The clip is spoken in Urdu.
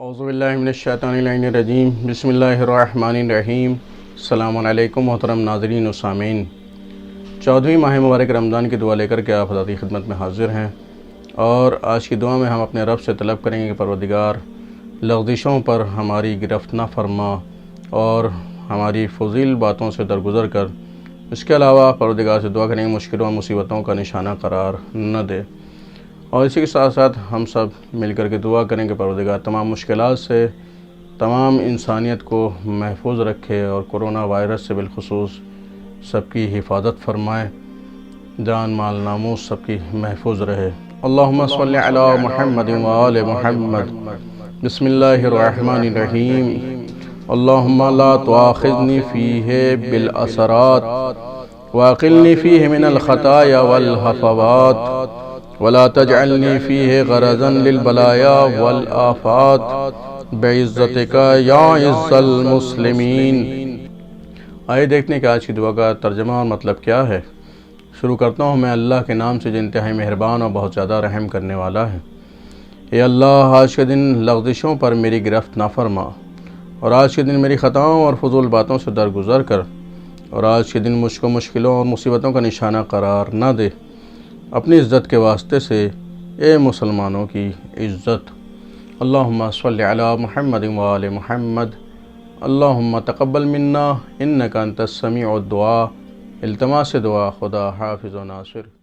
اعوذ باللہ من الشیطان الرجیم بسم اللہ الرحمن الرحیم۔ السلام علیکم محترم ناظرین و سامعین، 14ویں ماہ مبارک رمضان کی دعا لے کر کے آپ حضرات کی خدمت میں حاضر ہیں، اور آج کی دعا میں ہم اپنے رب سے طلب کریں گے کہ پروردگار لغزشوں پر ہماری گرفت نہ فرما اور ہماری فضیل باتوں سے درگزر کر اس کے علاوہ پروردگار سے دعا کریں گے مشکلوں اور مصیبتوں کا نشانہ قرار نہ دے۔ اور اسی کے ساتھ ساتھ ہم سب مل کر کے دعا کریں کہ پروردگار تمام مشکلات سے تمام انسانیت کو محفوظ رکھے اور کرونا وائرس سے بالخصوص سب کی حفاظت فرمائے، جان مال ناموس سب کی محفوظ رہے۔ اللہم صلی علی محمد و آل محمد۔ بسم اللہ الرحمن الرحیم۔ اللہم لا تؤاخذنی فیہ بالاسرات واقلنی فیہ من الخطایا والحفوات ولا تجعلنی فیہ غرضا للبلایا والآفات بعزتک یا عز المسلمین۔ آئے دیکھنے کہ آج کی دعا کا ترجمہ اور مطلب کیا ہے۔ شروع کرتا ہوں میں اللہ کے نام سے جو انتہائی مہربان اور بہت زیادہ رحم کرنے والا ہے۔ اے اللہ، آج کے دن لغزشوں پر میری گرفت نہ فرما، اور آج کے دن میری خطاؤں اور فضول باتوں سے درگزر کر، اور آج کے دن مجھ کو مشکلوں اور مصیبتوں کا نشانہ قرار نہ دے۔ اپنی عزت کے واسطے سے اے مسلمانوں کی عزت۔ اللہم صلی علی محمد و آل محمد۔ اللہم تقبل منا انک انت السمیع الدعاء۔ التماس دعا، خدا حافظ و ناصر۔